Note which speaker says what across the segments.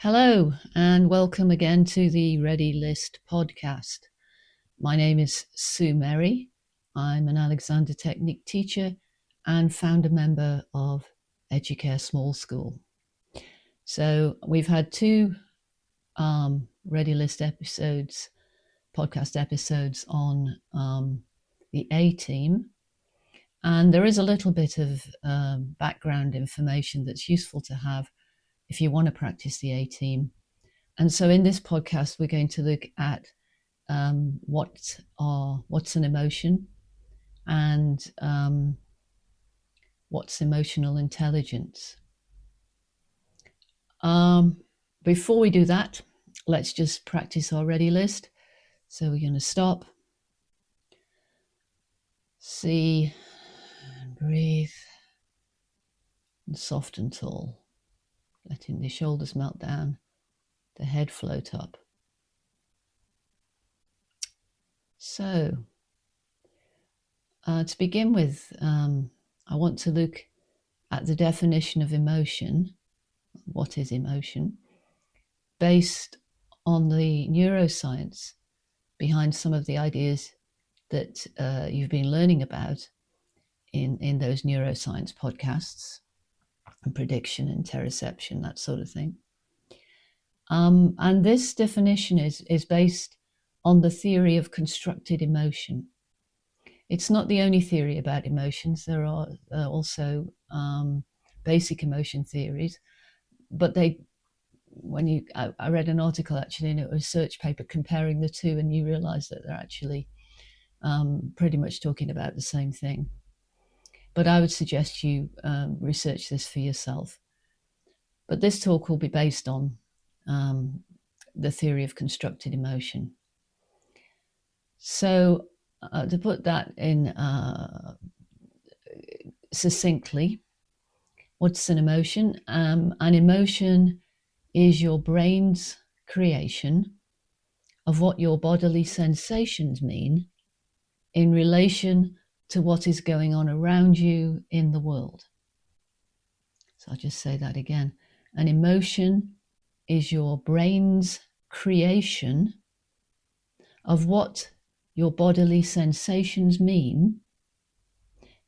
Speaker 1: Hello, and welcome again to the Ready List podcast. My name is Sue Merry. I'm an Alexander Technique teacher and founder member of Educare Small School. So we've had two Ready List episodes, podcast episodes on the A team. And there is a little bit of background information that's useful to have if you want to practice the A team. And so in this podcast, we're going to look at what's an emotion and what's emotional intelligence. Before we do that, let's just practice our ready list. So we're going to stop, see, and breathe, and soft and tall, letting the shoulders melt down, the head float up. So to begin with, I want to look at the definition of emotion. What is emotion? Based on the neuroscience behind some of the ideas that you've been learning about in those neuroscience podcasts, and prediction, interoception, that sort of thing. And this definition is based on the theory of constructed emotion. It's not the only theory about emotions. There are also basic emotion theories, but I read an article actually in a research paper comparing the two, and you realize that they're actually pretty much talking about the same thing. But I would suggest you research this for yourself. But this talk will be based on the theory of constructed emotion. So to put that in succinctly, what's an emotion? An emotion is your brain's creation of what your bodily sensations mean in relation to what is going on around you in the world. So I'll just say that again. An emotion is your brain's creation of what your bodily sensations mean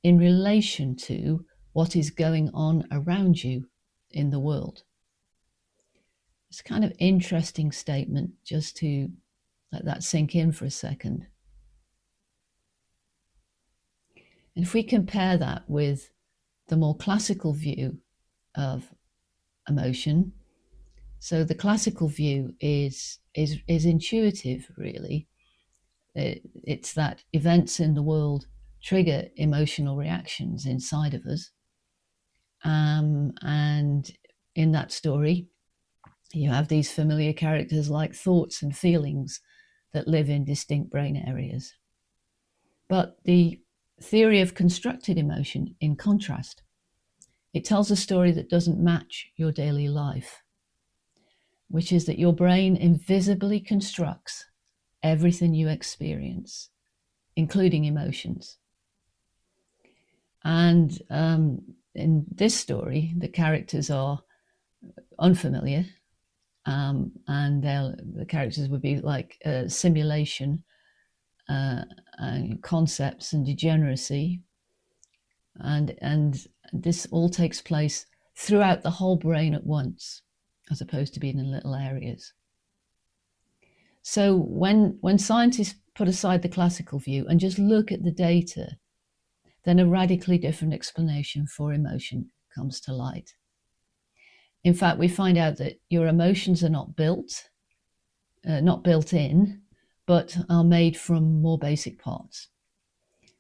Speaker 1: in relation to what is going on around you in the world. It's a kind of interesting statement, just to let that sink in for a second. And if we compare that with the more classical view of emotion, so the classical view is intuitive, really. It's that events in the world trigger emotional reactions inside of us. And in that story, you have these familiar characters like thoughts and feelings that live in distinct brain areas. But the theory of constructed emotion, in contrast, it tells a story that doesn't match your daily life, which is that your brain invisibly constructs everything you experience, including emotions. And in this story, the characters are unfamiliar, and the characters would be like simulation, and concepts and degeneracy, and this all takes place throughout the whole brain at once, as opposed to being in little areas. So when scientists put aside the classical view and just look at the data, then a radically different explanation for emotion comes to light. In fact, we find out that your emotions are not built in, but are made from more basic parts.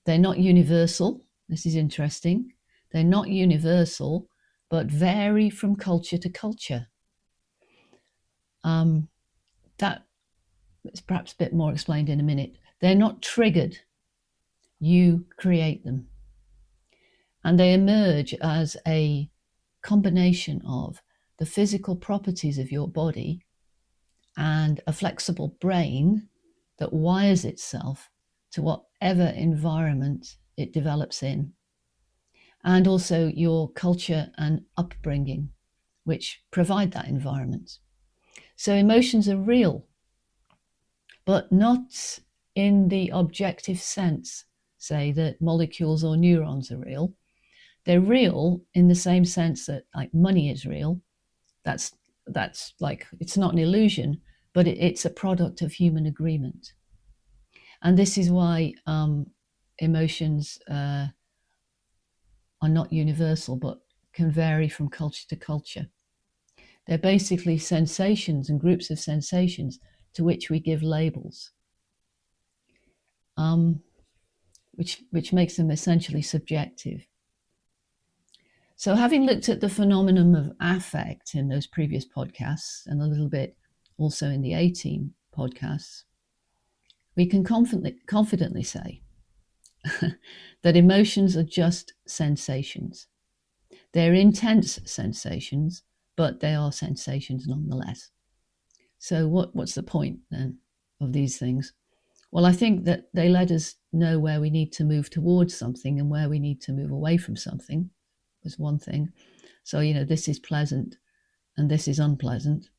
Speaker 1: They're not universal. This is interesting. They're not universal, but vary from culture to culture. That is perhaps a bit more explained in a minute. They're not triggered. You create them. And they emerge as a combination of the physical properties of your body and a flexible brain that wires itself to whatever environment it develops in, and also your culture and upbringing, which provide that environment. So emotions are real, but not in the objective sense, say that molecules or neurons are real. They're real in the same sense that like money is real. That's like, it's not an illusion, but it's a product of human agreement. And this is why emotions are not universal, but can vary from culture to culture. They're basically sensations and groups of sensations to which we give labels, which makes them essentially subjective. So having looked at the phenomenon of affect in those previous podcasts and a little bit also in the A-Team podcasts, we can confidently say that emotions are just sensations. They're intense sensations, but they are sensations nonetheless. So what's the point then of these things? Well, I think that they let us know where we need to move towards something and where we need to move away from something, was one thing. So, this is pleasant and this is unpleasant.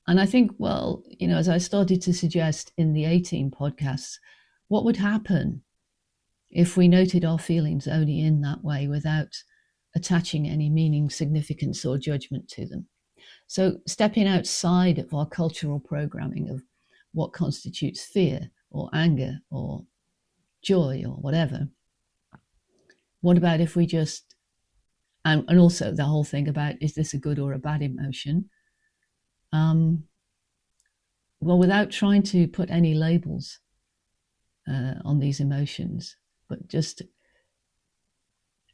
Speaker 1: And I think, well, as I started to suggest in the A-Team podcasts, what would happen if we noted our feelings only in that way without attaching any meaning, significance, or judgment to them? So stepping outside of our cultural programming of what constitutes fear or anger or joy or whatever, what about if we just, and also the whole thing about, is this a good or a bad emotion? Well, without trying to put any labels on these emotions, but just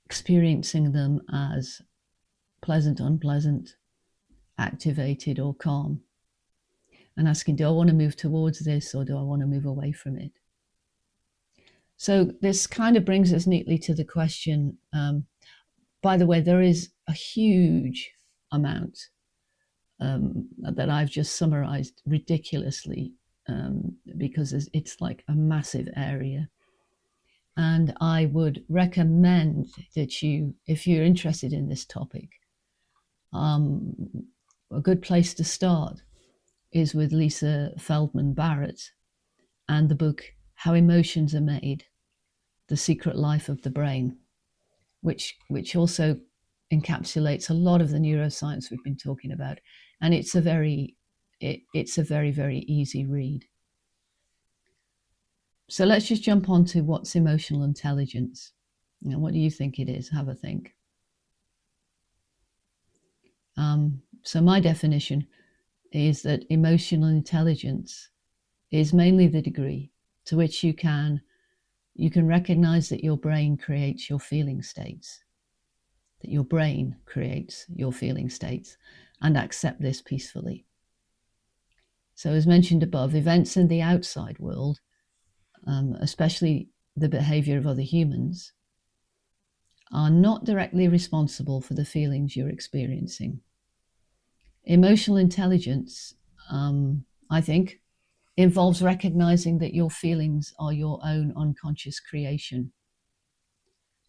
Speaker 1: experiencing them as pleasant, unpleasant, activated, or calm, and asking, do I want to move towards this or do I want to move away from it? So this kind of brings us neatly to the question, by the way, there is a huge amount that I've just summarized ridiculously, because it's like a massive area. And I would recommend that you, if you're interested in this topic, a good place to start is with Lisa Feldman Barrett and the book How Emotions Are Made, The Secret Life of the Brain, which also encapsulates a lot of the neuroscience we've been talking about. And it's a very, very easy read. So let's just jump on to what's emotional intelligence. What do you think it is? Have a think. So my definition is that emotional intelligence is mainly the degree to which you can recognize that your brain creates your feeling states, and accept this peacefully. So as mentioned above, events in the outside world, especially the behavior of other humans, are not directly responsible for the feelings you're experiencing. Emotional intelligence, I think, involves recognizing that your feelings are your own unconscious creation,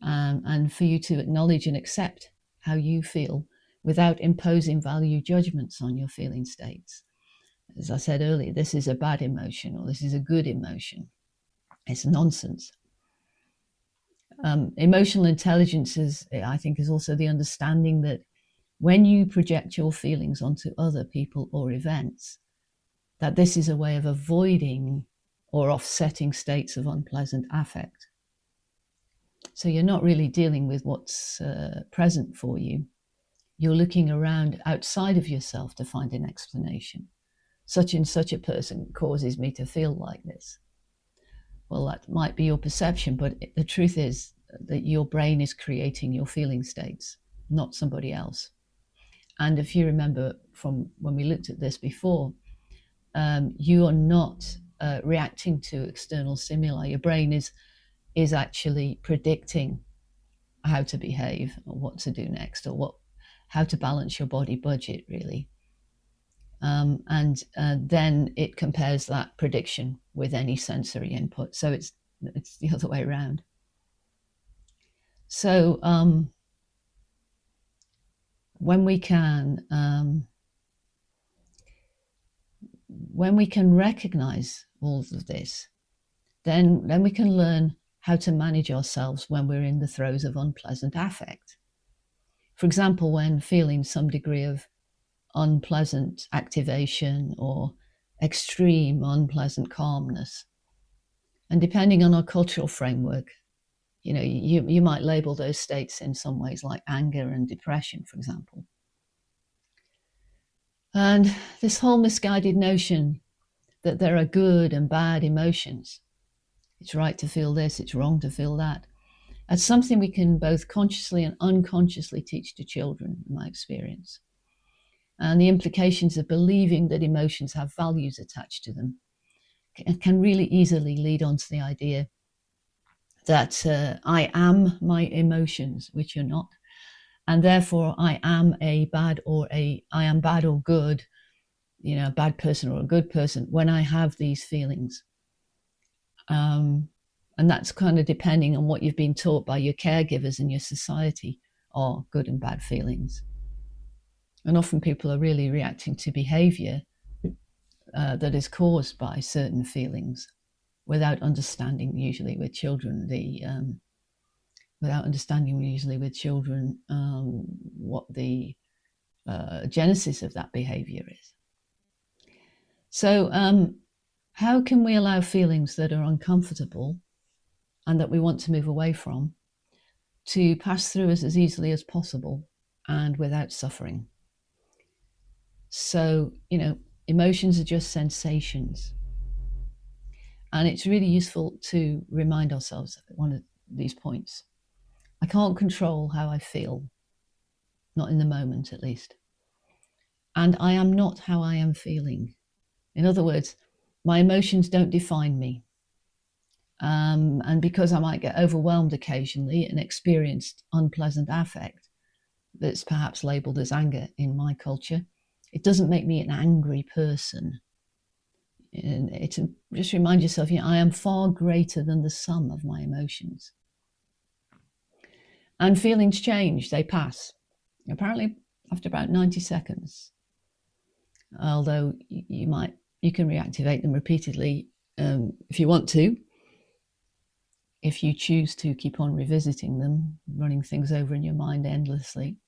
Speaker 1: and for you to acknowledge and accept how you feel without imposing value judgments on your feeling states. As I said earlier, this is a bad emotion or this is a good emotion. It's nonsense. Emotional intelligence I think, is also the understanding that when you project your feelings onto other people or events, that this is a way of avoiding or offsetting states of unpleasant affect. So you're not really dealing with what's present for you. You're looking around outside of yourself to find an explanation. Such and such a person causes me to feel like this. Well, that might be your perception, but the truth is that your brain is creating your feeling states, not somebody else. And if you remember from when we looked at this before, you are not reacting to external stimuli. Your brain is actually predicting how to behave or what to do next, or how to balance your body budget, really. And then it compares that prediction with any sensory input. So it's the other way around. So when we can when we can recognize all of this, then we can learn how to manage ourselves when we're in the throes of unpleasant affect. For example, when feeling some degree of unpleasant activation or extreme unpleasant calmness. And depending on our cultural framework, you might label those states in some ways like anger and depression, for example. And this whole misguided notion that there are good and bad emotions, it's right to feel this, it's wrong to feel that, that's something we can both consciously and unconsciously teach to children, in my experience. And the implications of believing that emotions have values attached to them can really easily lead on to the idea that I am my emotions, which you're not, and therefore I am I am bad or good, a bad person or a good person when I have these feelings. And that's kind of depending on what you've been taught by your caregivers and your society, are good and bad feelings. And often people are really reacting to behavior that is caused by certain feelings without understanding, usually with children, what the genesis of that behavior is. So how can we allow feelings that are uncomfortable and that we want to move away from to pass through us as easily as possible and without suffering? So, emotions are just sensations. And it's really useful to remind ourselves at one of these points. I can't control how I feel, not in the moment at least. And I am not how I am feeling. In other words, my emotions don't define me. And because I might get overwhelmed occasionally and experience unpleasant affect that's perhaps labeled as anger in my culture, it doesn't make me an angry person. And it's just remind yourself, I am far greater than the sum of my emotions. And feelings change, they pass. Apparently after about 90 seconds. Although you can reactivate them repeatedly if you want to. If you choose to keep on revisiting them, running things over in your mind endlessly.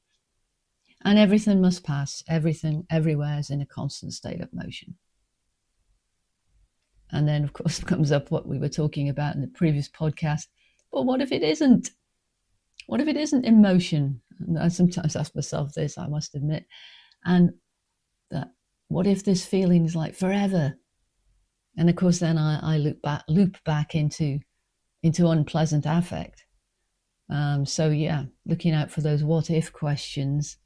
Speaker 1: And everything must pass. Everything, everywhere is in a constant state of motion. And then, of course, comes up what we were talking about in the previous podcast. But what if it isn't? What if it isn't emotion? And I sometimes ask myself this, I must admit. And that, what if this feeling is like forever? And of course, then I loop back into unpleasant affect. So yeah, looking out for those what if questions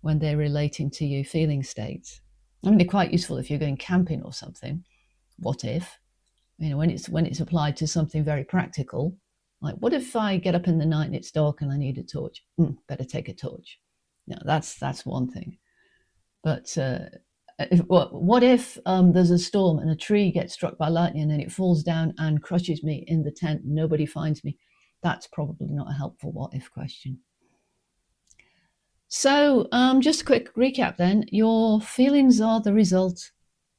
Speaker 1: when they're relating to your feeling states. I mean, they're quite useful if you're going camping or something. What if? When it's applied to something very practical, like what if I get up in the night and it's dark and I need a torch? Better take a torch. No, that's one thing. But what if there's a storm and a tree gets struck by lightning and it falls down and crushes me in the tent? Nobody finds me. That's probably not a helpful what if question. So just a quick recap then. Your feelings are the result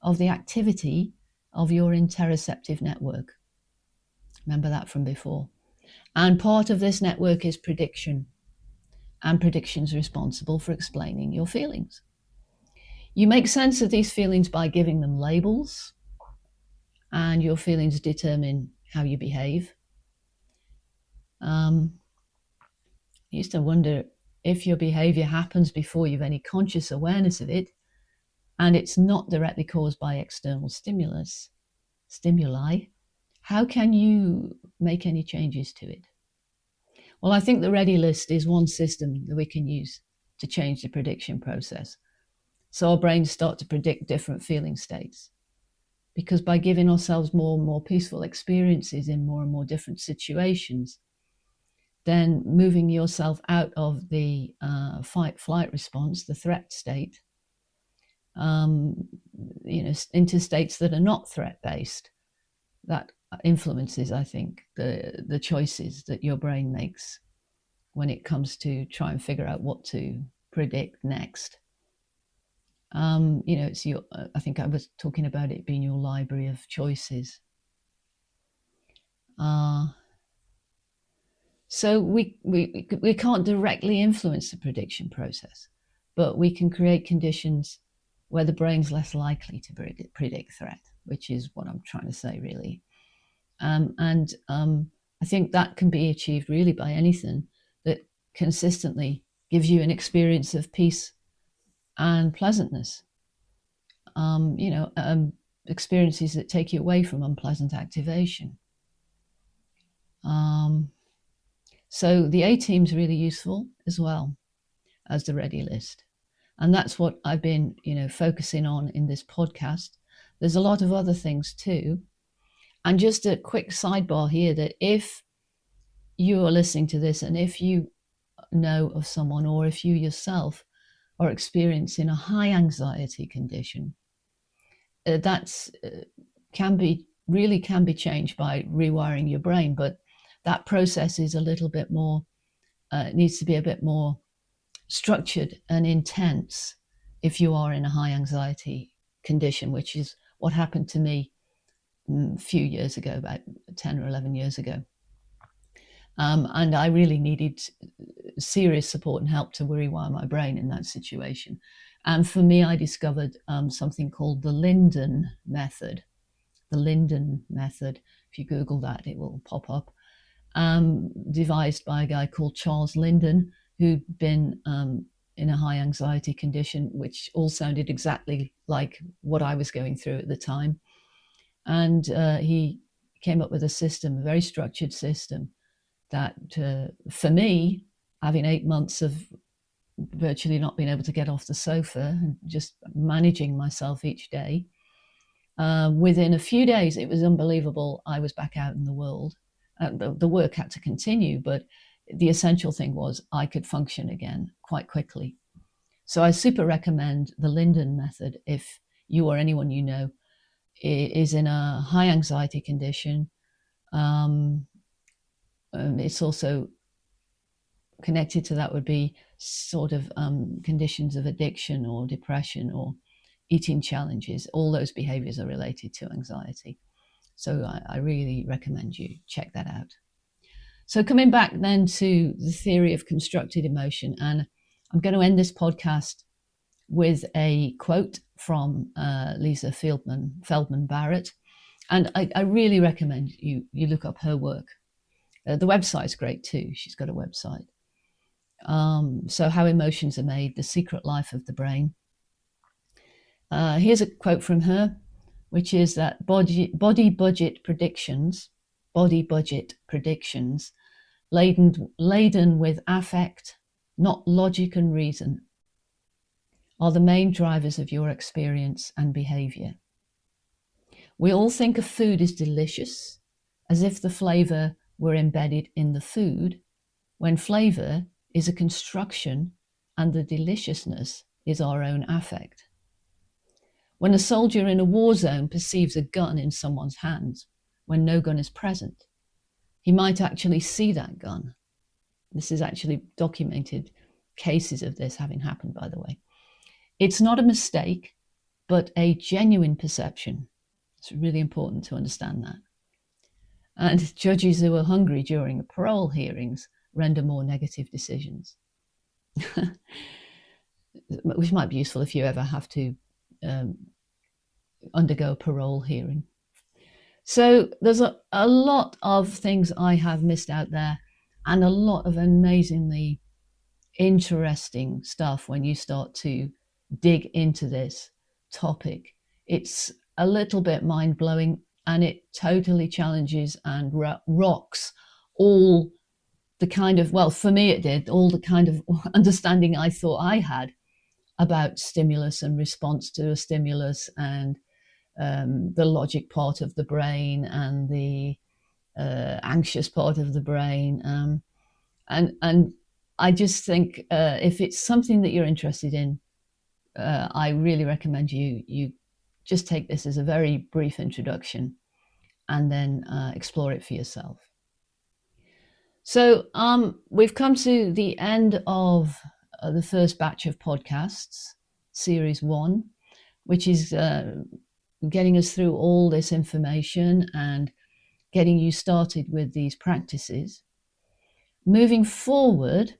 Speaker 1: of the activity of your interoceptive network. Remember that from before. And part of this network is prediction. And prediction is responsible for explaining your feelings. You make sense of these feelings by giving them labels, and your feelings determine how you behave. I used to wonder if your behavior happens before you've any conscious awareness of it, and it's not directly caused by external stimuli, how can you make any changes to it? Well, I think the ready list is one system that we can use to change the prediction process. So our brains start to predict different feeling states. Because by giving ourselves more and more peaceful experiences in more and more different situations, then moving yourself out of the fight-flight response, the threat state, into states that are not threat-based, that influences, I think, the choices that your brain makes when it comes to try and figure out what to predict next. It's your. I think I was talking about it being your library of choices. So we can't directly influence the prediction process, but we can create conditions where the brain's less likely to predict threat, which is what I'm trying to say, really. I think that can be achieved really by anything that consistently gives you an experience of peace and pleasantness. Experiences that take you away from unpleasant activation. So the A team's really useful as well as the ready list. And that's what I've been, focusing on in this podcast. There's a lot of other things too. And just a quick sidebar here, that if you are listening to this and if you know of someone, or if you yourself are experiencing a high anxiety condition, that's can be changed by rewiring your brain, but that process is a little bit more, needs to be a bit more structured and intense if you are in a high anxiety condition, which is what happened to me a few years ago, about 10 or 11 years ago. And I really needed serious support and help to rewire my brain in that situation. And for me, I discovered something called the Linden method. The Linden method, if you Google that, it will pop up. Devised by a guy called Charles Linden, who'd been in a high anxiety condition, which all sounded exactly like what I was going through at the time. And he came up with a system, a very structured system, that for me, having 8 months of virtually not being able to get off the sofa and just managing myself each day, within a few days, it was unbelievable. I was back out in the world. The work had to continue, but the essential thing was I could function again quite quickly. So I super recommend the Linden method if you or anyone you know is in a high anxiety condition. It's also connected to that would be sort of conditions of addiction or depression or eating challenges. All those behaviors are related to anxiety. So I really recommend you check that out. So coming back then to the theory of constructed emotion, and I'm going to end this podcast with a quote from Lisa Feldman Barrett. And I really recommend you look up her work. The website's great too. She's got a website. So How Emotions Are Made, The Secret Life of the Brain. Here's a quote from her, which is that body budget predictions, laden with affect, not logic and reason, are the main drivers of your experience and behavior. We all think a food is delicious, as if the flavor were embedded in the food, when flavor is a construction and the deliciousness is our own affect. When a soldier in a war zone perceives a gun in someone's hands when no gun is present, he might actually see that gun. This is actually documented cases of this having happened, by the way. It's not a mistake, but a genuine perception. It's really important to understand that. And judges who are hungry during parole hearings render more negative decisions, which might be useful if you ever have to undergo a parole hearing. So there's a lot of things I have missed out there, and a lot of amazingly interesting stuff when you start to dig into this topic. It's a little bit mind-blowing, and it totally challenges and rocks all the kind of, well, for me it did, all the kind of understanding I thought I had about stimulus and response to a stimulus, and the logic part of the brain and the anxious part of the brain. And I just think if it's something that you're interested in, I really recommend you just take this as a very brief introduction and then explore it for yourself. So we've come to the end of the first batch of podcasts, series 1. which is getting us through all this information and getting you started with these practices. Moving forward,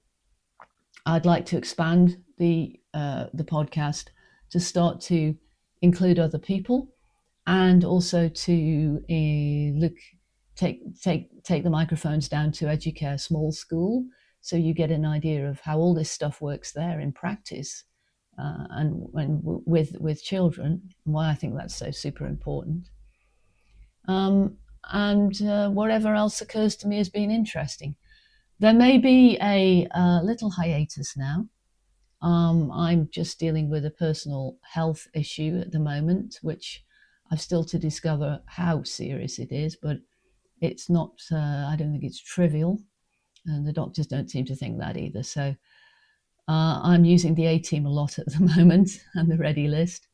Speaker 1: I'd like to expand the podcast to start to include other people, and also to take the microphones down to Educare Small School, so you get an idea of how all this stuff works there in practice, and with children, and why I think that's so super important. And whatever else occurs to me as being interesting. There may be a little hiatus now. I'm just dealing with a personal health issue at the moment, which I've still to discover how serious it is, but it's not, I don't think it's trivial, and the doctors don't seem to think that either. So I'm using the A-team a lot at the moment and the ready list.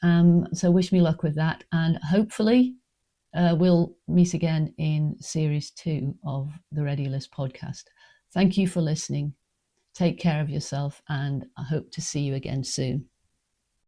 Speaker 1: So wish me luck with that, and hopefully we'll meet again in series 2 of the Ready List podcast. Thank you for listening. Take care of yourself, and I hope to see you again soon.